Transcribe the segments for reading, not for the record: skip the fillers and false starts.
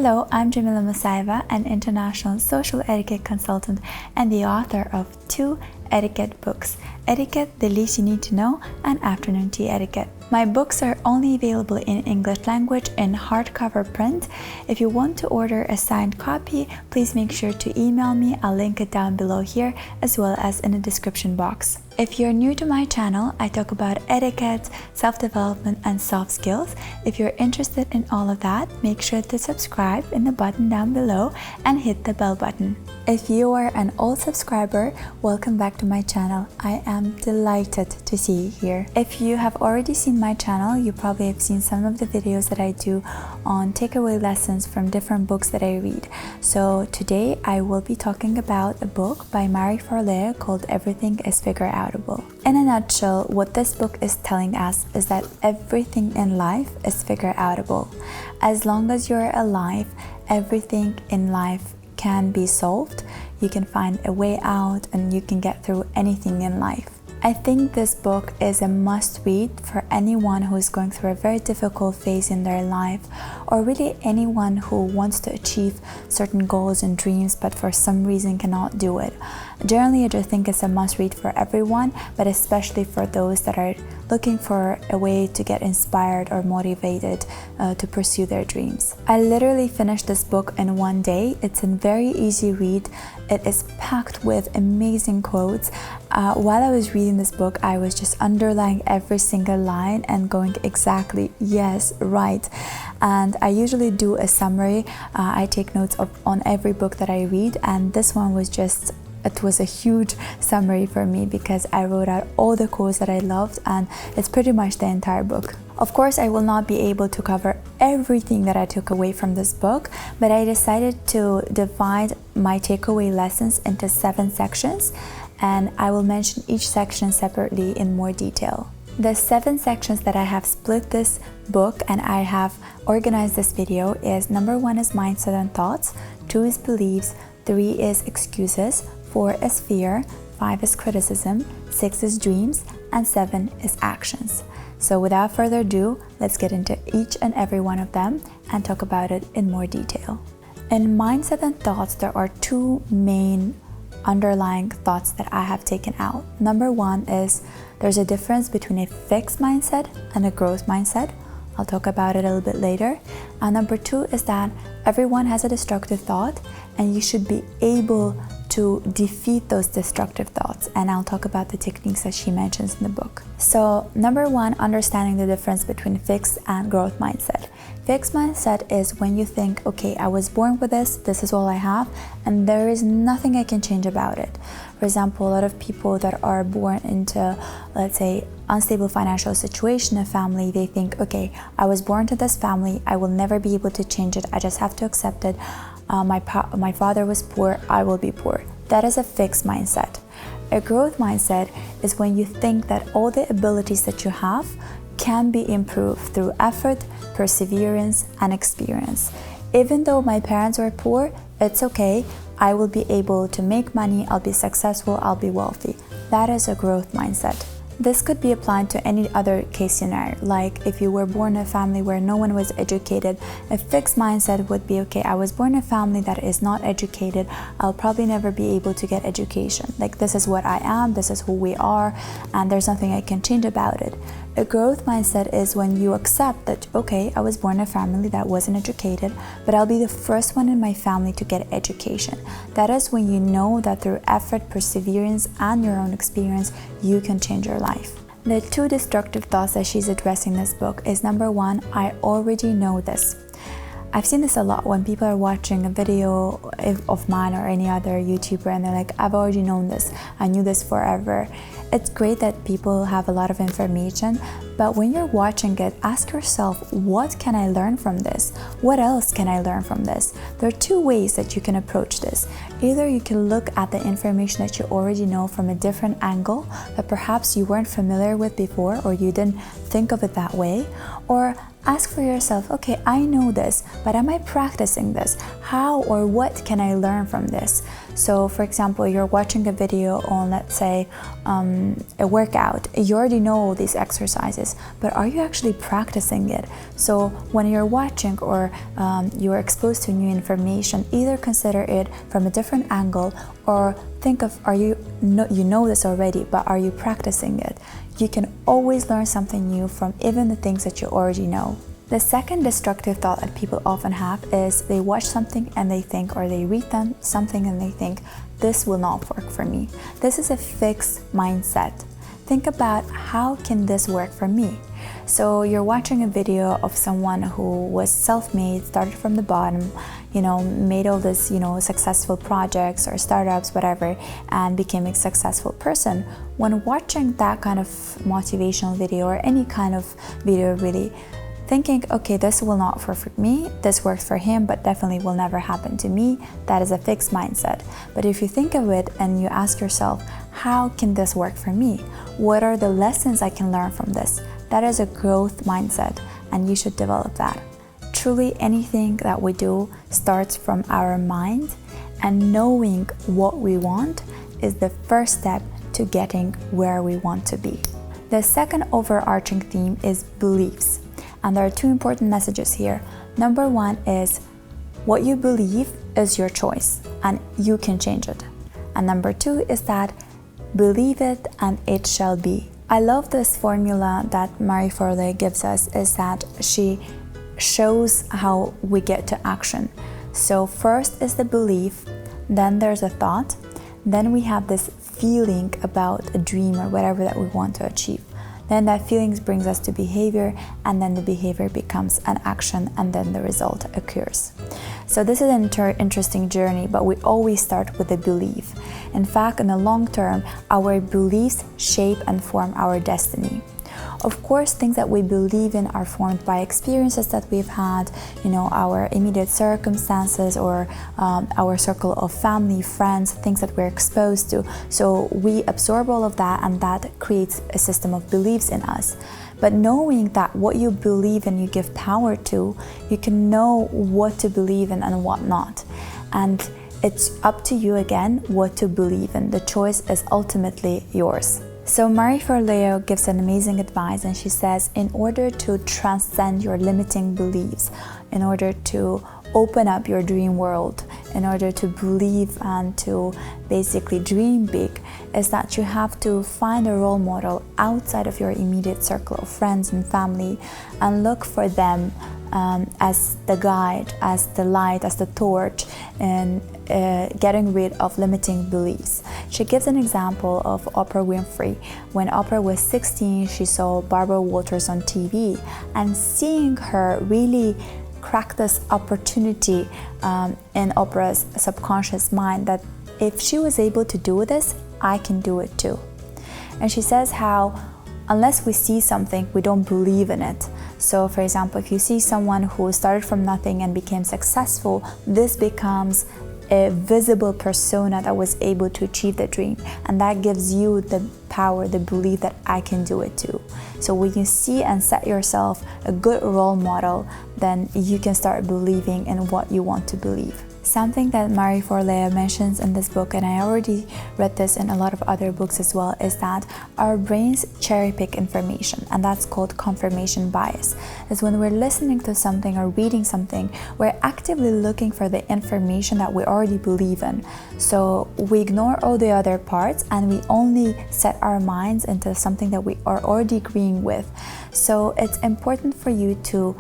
Hello, I'm Jamila Musayeva, an international social etiquette consultant and the author of 2 etiquette books, Etiquette, The Least You Need to Know, and Afternoon Tea Etiquette. My books are only available in English language in hardcover print. If you want to order a signed copy, please make sure to email me. I'll link it down below here as well as in the description box. If you're new to my channel, I talk about etiquette, self-development, and soft skills. If you're interested in all of that, make sure to subscribe in the button down below and hit the bell button. If you are an old subscriber, welcome back to my channel. I am delighted to see you here. If you have already seen my channel, you probably have seen some of the videos that I do on takeaway lessons from different books that I read. So today I will be talking about a book by Marie Forleo called Everything Is Figureoutable. In a nutshell, what this book is telling us is that everything in life is figureoutable. As long as you're alive, everything in life can be solved. You can find a way out and you can get through anything in life. I think this book is a must-read for anyone who is going through a very difficult phase in their life, or really anyone who wants to achieve certain goals and dreams but for some reason cannot do it. Generally, I just think it's a must-read for everyone, but especially for those that are looking for a way to get inspired or motivated to pursue their dreams. I literally finished this book in one day. It's a very easy read. It is packed with amazing quotes. While I was reading this book, I was just underlining every single line and going exactly, yes, right. And I usually do a summary. I take notes on every book that I read, and this one was just it was a huge summary for me because I wrote out all the quotes that I loved, and it's pretty much the entire book. Of course, I will not be able to cover everything that I took away from this book, but I decided to divide my takeaway lessons into 7 sections, and I will mention each section separately in more detail. The 7 sections that I have split this book and I have organized this video is: number 1 is mindset and thoughts, 2 is beliefs, 3 is excuses, 4 is fear, 5 is criticism, 6 is dreams, and 7 is actions. So without further ado, let's get into each and every one of them and talk about it in more detail. In mindset and thoughts, there are 2 main underlying thoughts that I have taken out. Number 1 is there's a difference between a fixed mindset and a growth mindset. I'll talk about it a little bit later. And number 2 is that everyone has a destructive thought and you should be able to defeat those destructive thoughts, and I'll talk about the techniques that she mentions in the book. So number 1, understanding the difference between fixed and growth mindset. Fixed mindset is when you think, okay, I was born with this is all I have, and there is nothing I can change about it. For example, a lot of people that are born into, let's say, unstable financial situation, a family, they think, okay, I was born to this family, I will never be able to change it, I just have to accept it. My father was poor, I will be poor. That is a fixed mindset. A growth mindset is when you think that all the abilities that you have can be improved through effort, perseverance, and experience. Even though my parents were poor, it's okay. I will be able to make money, I'll be successful, I'll be wealthy. That is a growth mindset. This could be applied to any other case scenario, like if you were born in a family where no one was educated, a fixed mindset would be, okay, I was born in a family that is not educated, I'll probably never be able to get education. Like, this is what I am, this is who we are, and there's nothing I can change about it. A growth mindset is when you accept that, okay, I was born in a family that wasn't educated, but I'll be the first one in my family to get education. That is when you know that through effort, perseverance, and your own experience, you can change your life. The 2 destructive thoughts that she's addressing in this book is: number 1, I already know this. I've seen this a lot when people are watching a video of mine or any other YouTuber and they're like, I've already known this, I knew this forever. It's great that people have a lot of information, but when you're watching it, ask yourself, what can I learn from this? What else can I learn from this? There are 2 ways that you can approach this. Either you can look at the information that you already know from a different angle that perhaps you weren't familiar with before or you didn't think of it that way, or Ask for yourself, okay, I know this, but am I practicing this? How or what can I learn from this? So for example, you're watching a video on, let's say, a workout. You already know all these exercises, but are you actually practicing it? So when you're watching or you're exposed to new information, either consider it from a different angle or think of, you know this already, but are you practicing it? You can always learn something new from even the things that you already know. The second destructive thought that people often have is they watch something and they think, or they read something and they think, this will not work for me. This is a fixed mindset. Think about, how can this work for me? So you're watching a video of someone who was self-made, started from the bottom, made all this, successful projects or startups, whatever, and became a successful person. When watching that kind of motivational video or any kind of video really, thinking, okay, this will not work for me, this works for him, but definitely will never happen to me, that is a fixed mindset. But if you think of it and you ask yourself, how can this work for me? What are the lessons I can learn from this? That is a growth mindset, and you should develop that. Truly, anything that we do starts from our mind, and knowing what we want is the first step to getting where we want to be. The second overarching theme is beliefs. And there are two important messages here. Number one is, what you believe is your choice and you can change it. And number two is that, believe it and it shall be. I love this formula that Marie Forleo gives us, is that she shows how we get to action. So first is the belief, then there's a thought, then we have this feeling about a dream or whatever that we want to achieve. Then that feelings brings us to behavior, and then the behavior becomes an action, and then the result occurs. So this is an interesting journey, but we always start with a belief. In fact, in the long term, our beliefs shape and form our destiny. Of course, things that we believe in are formed by experiences that we've had, our immediate circumstances or our circle of family, friends, things that we're exposed to. So we absorb all of that, and that creates a system of beliefs in us. But knowing that what you believe in, you give power to, you can know what to believe in and what not. And it's up to you again what to believe in. The choice is ultimately yours. So Marie Forleo gives an amazing advice, and she says, in order to transcend your limiting beliefs, in order to open up your dream world, in order to believe and to basically dream big, is that you have to find a role model outside of your immediate circle of friends and family, and look for them as the guide, as the light, as the torch, and getting rid of limiting beliefs. She gives an example of Oprah Winfrey. When Oprah was 16, she saw Barbara Walters on TV, and seeing her really crack this opportunity in Oprah's subconscious mind that if she was able to do this, I can do it too. And she says how unless we see something, we don't believe in it. So for example, if you see someone who started from nothing and became successful, this becomes a visible persona that was able to achieve the dream, and that gives you the power, the belief that I can do it too. So when you see and set yourself a good role model, then you can start believing in what you want to believe. Something that Marie Forleo mentions in this book, and I already read this in a lot of other books as well, is that our brains cherry pick information, and that's called confirmation bias. Is when we're listening to something or reading something, we're actively looking for the information that we already believe in. So we ignore all the other parts and we only set our minds into something that we are already agreeing with. So it's important for you to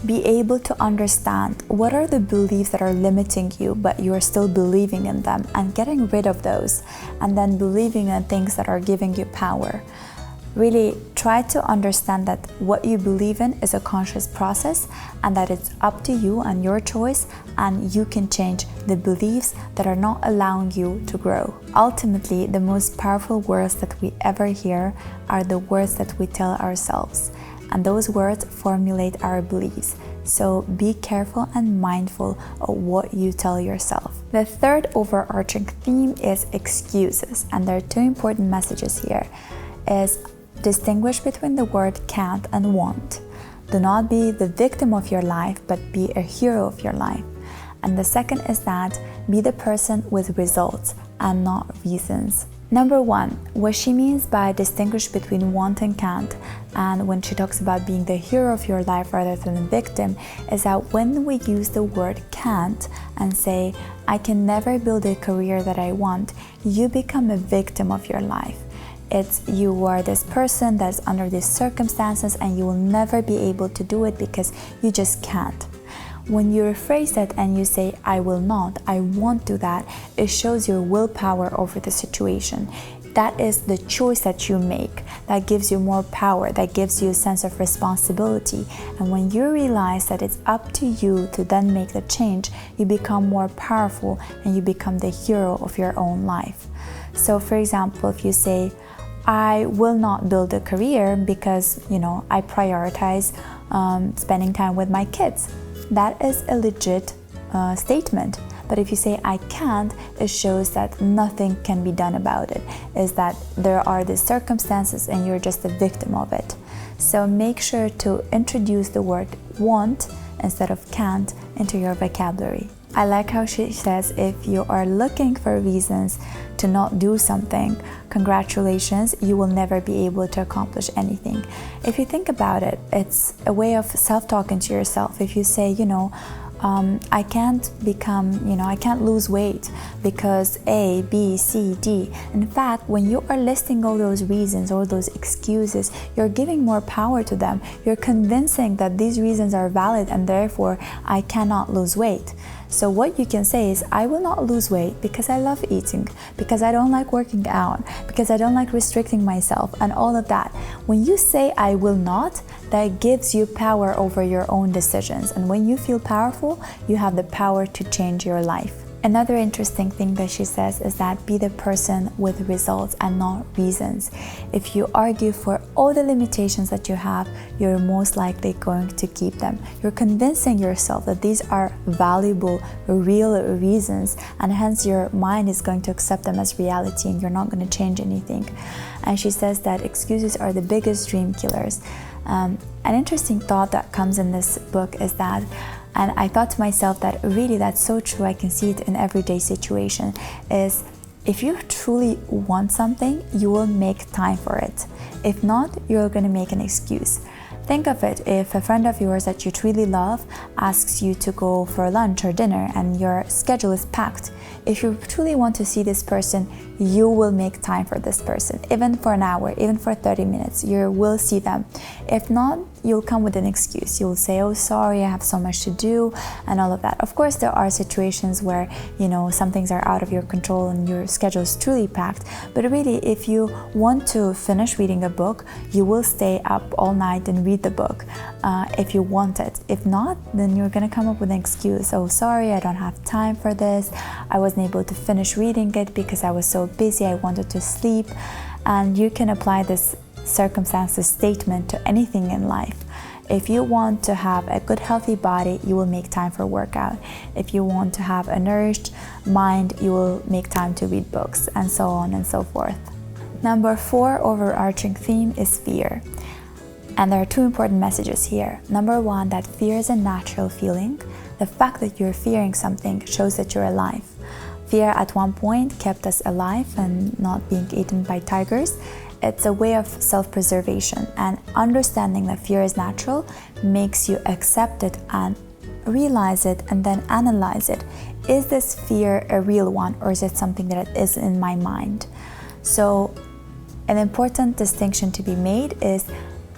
be able to understand what are the beliefs that are limiting you, but you are still believing in them, and getting rid of those, and then believing in things that are giving you power. Really try to understand that what you believe in is a conscious process, and that it's up to you and your choice, and you can change the beliefs that are not allowing you to grow. Ultimately, the most powerful words that we ever hear are the words that we tell ourselves. And those words formulate our beliefs. So be careful and mindful of what you tell yourself. The third overarching theme is excuses, and there are two important messages here. Is distinguish between the word can't and won't. do not be the victim of your life, but be a hero of your life. And the second is that be the person with results and not reasons. Number 1, what she means by distinguish between want and can't, and when she talks about being the hero of your life rather than the victim, is that when we use the word can't and say, I can never build a career that I want, you become a victim of your life. It's you are this person that's under these circumstances and you will never be able to do it because you just can't. When you rephrase it and you say, I will not, I won't do that, it shows your willpower over the situation. That is the choice that you make. That gives you more power, that gives you a sense of responsibility. And when you realize that it's up to you to then make the change, you become more powerful and you become the hero of your own life. So for example, if you say, I will not build a career because, I prioritize spending time with my kids. That is a legit statement. But if you say I can't, it shows that nothing can be done about it. Is that there are these circumstances and you're just a victim of it. So make sure to introduce the word want instead of can't into your vocabulary. I like how she says if you are looking for reasons to not do something, congratulations, you will never be able to accomplish anything. If you think about it, it's a way of self-talking to yourself. If you say, I can't lose weight because A, B, C, D. In fact, when you are listing all those reasons, all those excuses, you're giving more power to them. You're convincing that these reasons are valid and therefore I cannot lose weight. So what you can say is, I will not lose weight because I love eating, because I don't like working out, because I don't like restricting myself and all of that. When you say I will not, that gives you power over your own decisions. And when you feel powerful, you have the power to change your life. Another interesting thing that she says is that be the person with results and not reasons. If you argue for all the limitations that you have, you're most likely going to keep them. You're convincing yourself that these are valuable, real reasons, and hence your mind is going to accept them as reality and you're not going to change anything. And she says that excuses are the biggest dream killers. An interesting thought that comes in this book is that, and I thought to myself that really that's so true, I can see it in everyday situation, is if you truly want something, you will make time for it. If not, you're going to make an excuse. Think of it, if a friend of yours that you truly love asks you to go for lunch or dinner and your schedule is packed, if you truly want to see this person, you will make time for this person, even for an hour, even for 30 minutes, you will see them. If not, you'll come with an excuse. You'll say, oh, sorry, I have so much to do, and all of that. Of course, there are situations where, some things are out of your control and your schedule is truly packed. But really, if you want to finish reading a book, you will stay up all night and read the book if you want it. If not, then you're going to come up with an excuse. Oh, sorry, I don't have time for this. I wasn't able to finish reading it because I was so busy, I wanted to sleep. And you can apply this circumstances statement to anything in life. If you want to have a good healthy body, you will make time for workout. If you want to have a nourished mind, you will make time to read books, and so on and so forth. Number 4 overarching theme is fear. And there are 2 important messages here. Number 1, that fear is a natural feeling. The fact that you're fearing something shows that you're alive. Fear at one point kept us alive and not being eaten by tigers. It's a way of self-preservation, and understanding that fear is natural makes you accept it and realize it and then analyze it. Is this fear a real one, or is it something that is in my mind? So an important distinction to be made is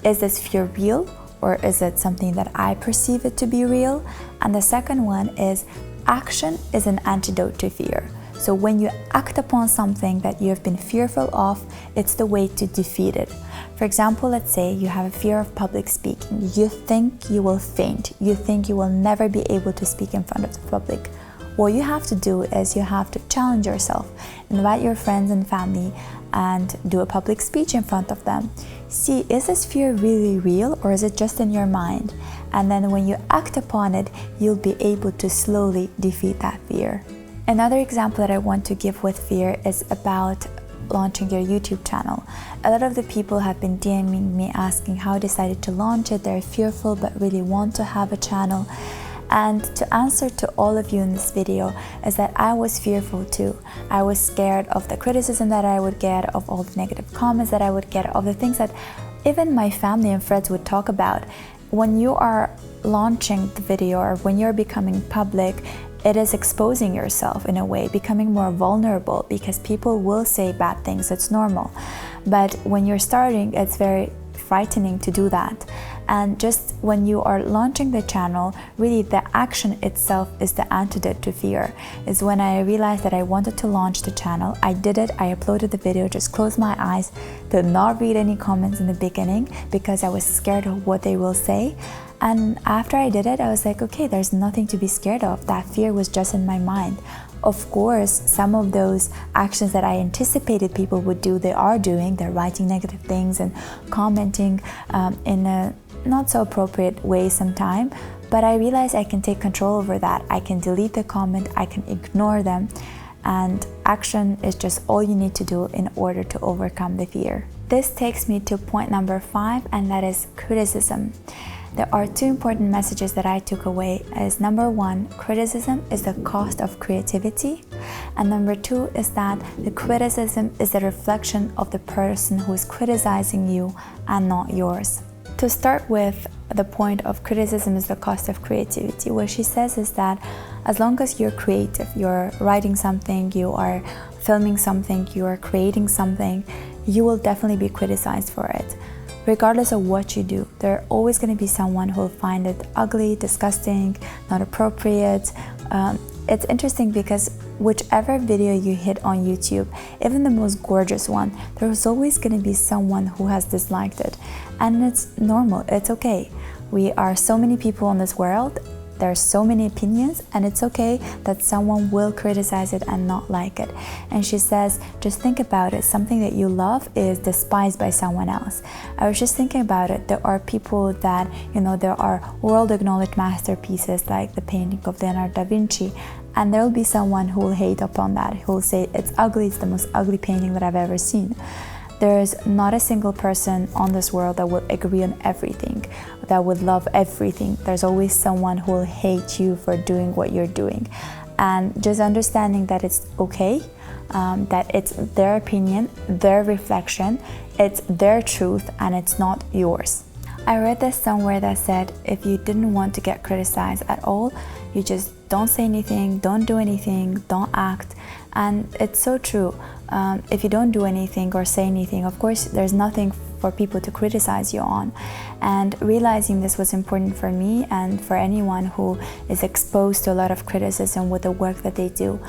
this fear real, or is it something that I perceive it to be real? And the second one is action is an antidote to fear. So when you act upon something that you have been fearful of, it's the way to defeat it. For example, let's say you have a fear of public speaking. You think you will faint. You think you will never be able to speak in front of the public. What you have to do is you have to challenge yourself. Invite your friends and family and do a public speech in front of them. See, is this fear really real, or is it just in your mind? And then when you act upon it, you'll be able to slowly defeat that fear. Another example that I want to give with fear is about launching your YouTube channel. A lot of the people have been DMing me asking how I decided to launch it. They're fearful but really want to have a channel. And to answer to all of you in this video is that I was fearful too. I was scared of the criticism that I would get, of all the negative comments that I would get, of the things that even my family and friends would talk about. When you are launching the video or when you're becoming public, it is exposing yourself in a way, becoming more vulnerable, because people will say bad things. It's normal. But when you're starting, it's very frightening to do that. And just when you are launching the channel, really the action itself is the antidote to fear. Is when I realized that I wanted to launch the channel, I did it, I uploaded the video, just closed my eyes, did not read any comments in the beginning because I was scared of what they will say. And after I did it, I was like, okay, there's nothing to be scared of. That fear was just in my mind. Of course, some of those actions that I anticipated people would do, they are doing. They're writing negative things and commenting in a not so appropriate way sometimes. But I realized I can take control over that. I can delete the comment, I can ignore them. And action is just all you need to do in order to overcome the fear. This takes me to point number 5, and that is criticism. There are 2 important messages that I took away. As number 1, criticism is the cost of creativity, and number 2 is that the criticism is a reflection of the person who is criticizing you and not yours. To start with, the point of criticism is the cost of creativity. What she says is that as long as you're creative, you're writing something, you are filming something, you are creating something, you will definitely be criticized for it. Regardless of what you do, there's always going to be someone who will find it ugly, disgusting, not appropriate. It's interesting because whichever video you hit on YouTube, even the most gorgeous one, there's always going to be someone who has disliked it. And it's normal, it's okay. We are so many people in this world. There's so many opinions, and it's okay that someone will criticize it and not like it. And she says, just think about it. Something that you love is despised by someone else. I was just thinking about it. There are people that, there are world-acknowledged masterpieces like the painting of Leonardo da Vinci, and there will be someone who will hate upon that, who will say it's ugly, it's the most ugly painting that I've ever seen. There is not a single person on this world that will agree on everything, that would love everything. There's always someone who will hate you for doing what you're doing. And just understanding that it's okay, that it's their opinion, their reflection, it's their truth, and it's not yours. I read this somewhere that said, if you didn't want to get criticized at all, you just don't say anything, don't do anything, don't act. And it's so true. If you don't do anything or say anything, of course, there's nothing for people to criticize you on. And realizing this was important for me and for anyone who is exposed to a lot of criticism with the work that they do.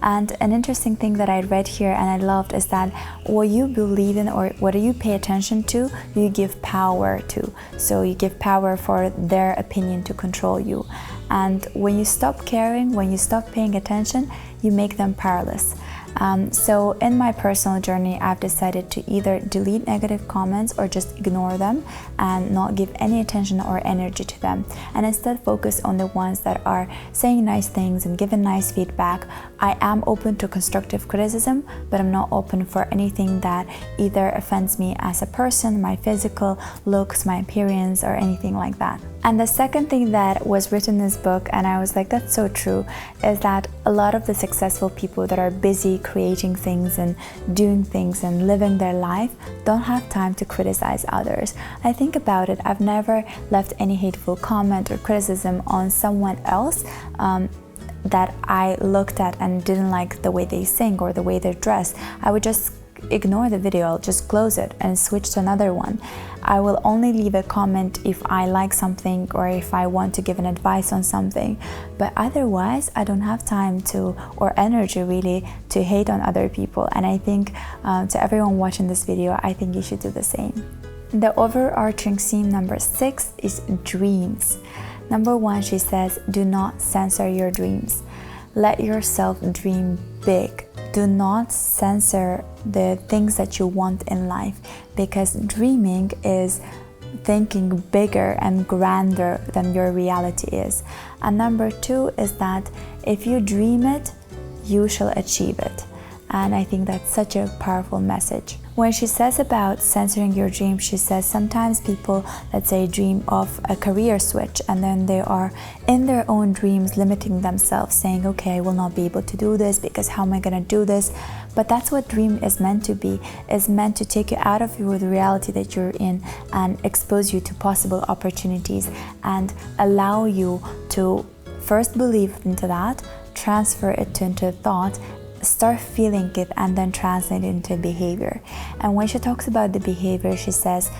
And an interesting thing that I read here and I loved is that what you believe in or what you pay attention to, you give power to. So you give power for their opinion to control you. And when you stop caring, when you stop paying attention, you make them powerless. So in my personal journey, I've decided to either delete negative comments or just ignore them and not give any attention or energy to them, and instead focus on the ones that are saying nice things and giving nice feedback. I am open to constructive criticism, but I'm not open for anything that either offends me as a person, my physical looks, my appearance, or anything like that. And the second thing that was written in this book, and I was like, that's so true, is that a lot of the successful people that are busy creating things and doing things and living their life don't have time to criticize others. I think about it, I've never left any hateful comment or criticism on someone else that I looked at and didn't like the way they sing or the way they're dressed. I would just ignore the video, I'll just close it and switch to another one. I will only leave a comment if I like something or if I want to give an advice on something, but otherwise I don't have time to, or energy really, to hate on other people. And I think to everyone watching this video, I think you should do the same. The overarching theme number 6 is dreams. Number 1, she says, do not censor your dreams. Let yourself dream big. Do not censor the things that you want in life, because dreaming is thinking bigger and grander than your reality is. And number 2 is that if you dream it, you shall achieve it. And I think that's such a powerful message. When she says about censoring your dreams, she says sometimes people, let's say, dream of a career switch, and then they are in their own dreams limiting themselves, saying, okay, I will not be able to do this because how am I going to do this? But that's what dream is meant to be. It's meant to take you out of the reality that you're in and expose you to possible opportunities and allow you to first believe into that, transfer it into thought, start feeling it, and then translate it into behavior. And when she talks about the behavior, she says,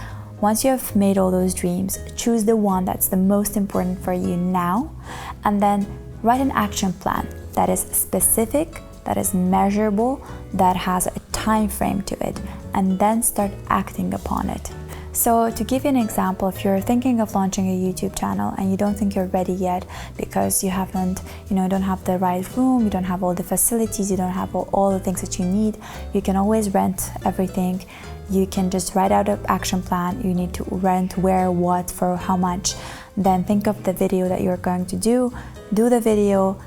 once you have made all those dreams, choose the one that's the most important for you now, and then write an action plan that is specific, that is measurable, that has a time frame to it, and then start acting upon it. So to give you an example, if you're thinking of launching a YouTube channel and you don't think you're ready yet because you haven't, don't have the right room, you don't have all the facilities, you don't have all the things that you need, you can always rent everything. You can just write out an action plan. You need to rent where, what, for how much. Then think of the video that you're going to do the video,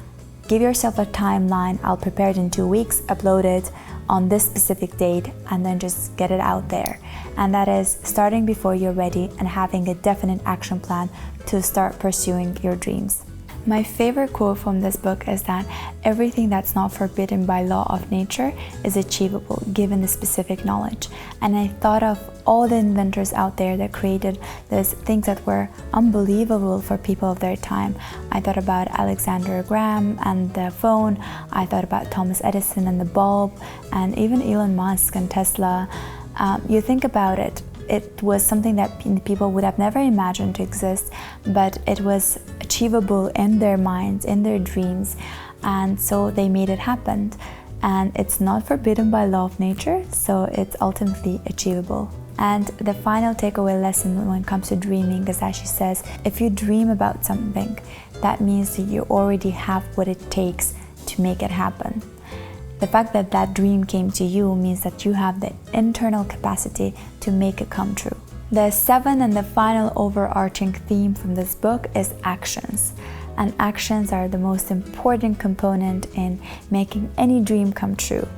give yourself a timeline. I'll prepare it in 2 weeks, upload it on this specific date, and then just get it out there. And that is starting before you're ready and having a definite action plan to start pursuing your dreams. My favorite quote from this book is that everything that's not forbidden by law of nature is achievable given the specific knowledge. And I thought of all the inventors out there that created these things that were unbelievable for people of their time. I thought about Alexander Graham and the phone. I thought about Thomas Edison and the bulb, and even Elon Musk and Tesla. You think about it. It was something that people would have never imagined to exist, but it was achievable in their minds, in their dreams, and so they made it happen. And it's not forbidden by law of nature, so it's ultimately achievable. And the final takeaway lesson when it comes to dreaming is that she says, if you dream about something, that means that you already have what it takes to make it happen. The fact that that dream came to you means that you have the internal capacity to make it come true. The seventh and the final overarching theme from this book is actions. And actions are the most important component in making any dream come true.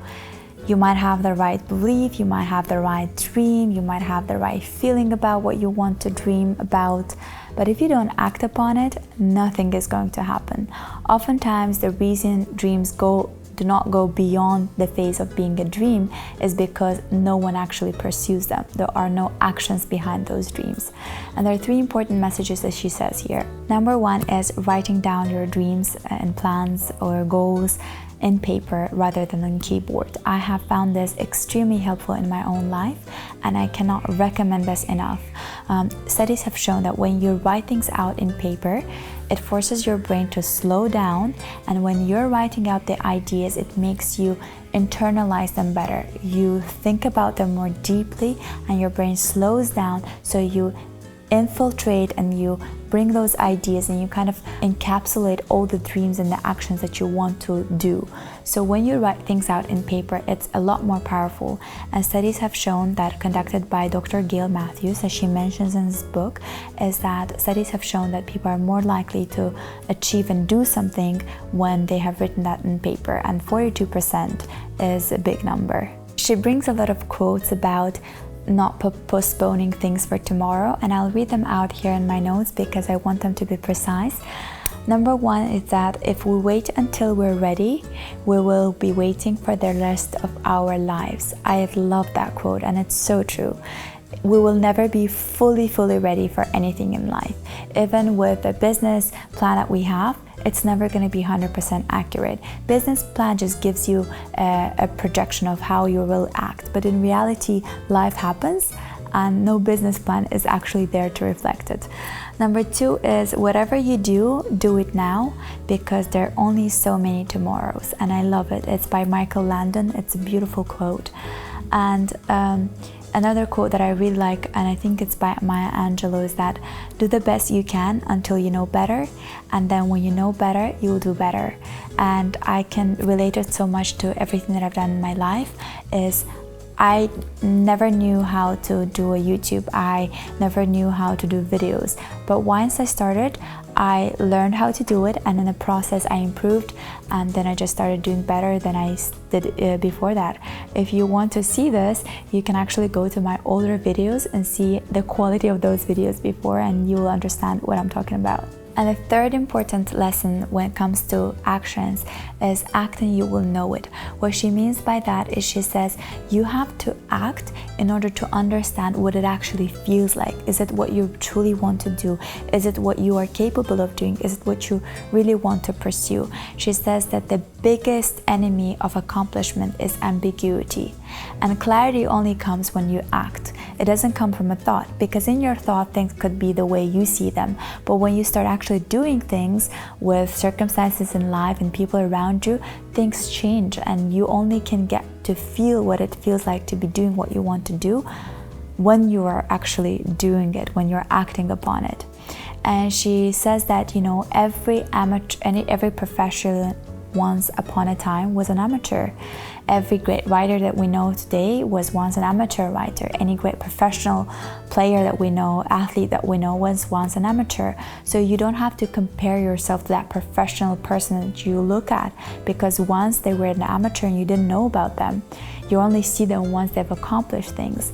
You might have the right belief, you might have the right dream, you might have the right feeling about what you want to dream about, but if you don't act upon it, nothing is going to happen. Oftentimes, the reason dreams do not go beyond the phase of being a dream is because no one actually pursues them. There are no actions behind those dreams. And there are 3 important messages that she says here. Number 1 is writing down your dreams and plans or goals in paper rather than on keyboard. I have found this extremely helpful in my own life, and I cannot recommend this enough. Studies have shown that when you write things out in paper, it forces your brain to slow down, and when you're writing out the ideas, it makes you internalize them better. You think about them more deeply, and your brain slows down, so you infiltrate and you bring those ideas and you kind of encapsulate all the dreams and the actions that you want to do. So when you write things out in paper, it's a lot more powerful. And studies have shown that, conducted by Dr. Gail Matthews, as she mentions in this book, is that studies have shown that people are more likely to achieve and do something when they have written that in paper, and 42% is a big number. She brings a lot of quotes about not postponing things for tomorrow, and I'll read them out here in my notes because I want them to be precise. Number 1 is that if we wait until we're ready, we will be waiting for the rest of our lives. I love that quote, and it's so true. We will never be fully ready for anything in life. Even with the business plan that we have, it's never going to be 100% accurate. Business plan just gives you a projection of how you will act, but in reality, life happens, and no business plan is actually there to reflect it. Number 2 is whatever you do it now, because there are only so many tomorrows. And I love it. It's by Michael Landon. It's a beautiful quote. And another quote that I really like, and I think it's by Maya Angelou, is that do the best you can until you know better, and then when you know better, you'll do better. And I can relate it so much to everything that I've done in my life. Is I never knew how to do a YouTube. I never knew how to do videos. But once I started, I learned how to do it, and in the process I improved, and then I just started doing better than I did before that. If you want to see this, you can actually go to my older videos and see the quality of those videos before, and you will understand what I'm talking about. And the third important lesson when it comes to actions is act and you will know it. What she means by that is, she says you have to act in order to understand what it actually feels like. Is it what you truly want to do? Is it what you are capable of doing? Is it what you really want to pursue? She says that the biggest enemy of accomplishment is ambiguity. And clarity only comes when you act. It doesn't come from a thought, because in your thought things could be the way you see them. But when you start actually doing things with circumstances in life and people around you, things change, and you only can get to feel what it feels like to be doing what you want to do when you are actually doing it, when you're acting upon it. And she says that, you know, every professional once upon a time was an amateur. Every great writer that we know today was once an amateur writer. Any great professional player that we know, athlete that we know, was once an amateur. So you don't have to compare yourself to that professional person that you look at, because once they were an amateur and you didn't know about them. You only see them once they've accomplished things.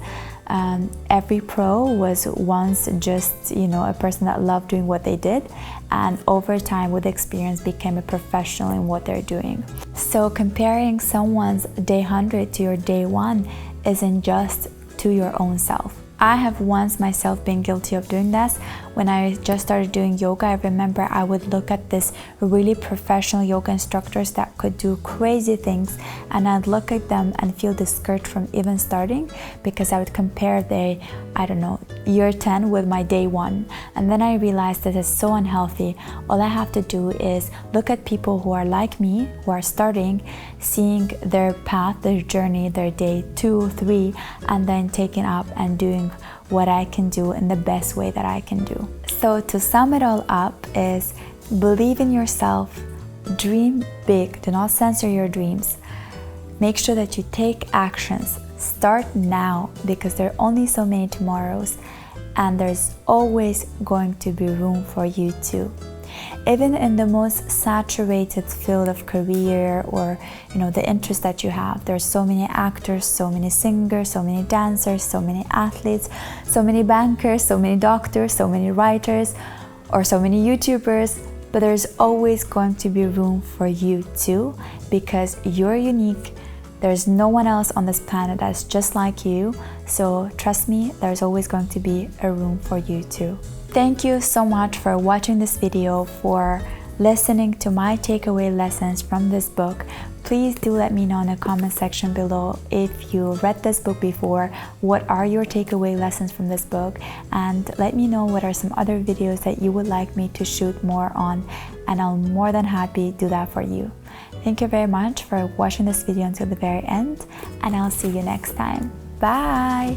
Every pro was once just, you know, a person that loved doing what they did, and over time with experience became a professional in what they're doing. So comparing someone's day 100 to your day 1 isn't just to your own self. I have once myself been guilty of doing this. When I just started doing yoga, I remember I would look at this really professional yoga instructors that could do crazy things, and I'd look at them and feel discouraged from even starting, because I would compare their, I don't know, year 10 with my day 1. And then I realized that it's so unhealthy. All I have to do is look at people who are like me, who are starting, seeing their path, their journey, their day 2, 3, and then taking up and doing what I can do in the best way that I can do. So to sum it all up is, believe in yourself, dream big, do not censor your dreams. Make sure that you take actions. Start now, because there are only so many tomorrows, and there's always going to be room for you too. Even in the most saturated field of career, or you know, the interest that you have, there's so many actors, so many singers, so many dancers, so many athletes, so many bankers, so many doctors, so many writers, or so many YouTubers. But there's always going to be room for you too, because you're unique. There's no one else on this planet that's just like you. So trust me, there's always going to be a room for you too. Thank you so much for watching this video, for listening to my takeaway lessons from this book. Please do let me know in the comment section below if you read this book before, what are your takeaway lessons from this book, and let me know what are some other videos that you would like me to shoot more on, and I'll more than happy do that for you. Thank you very much for watching this video until the very end, and I'll see you next time. Bye!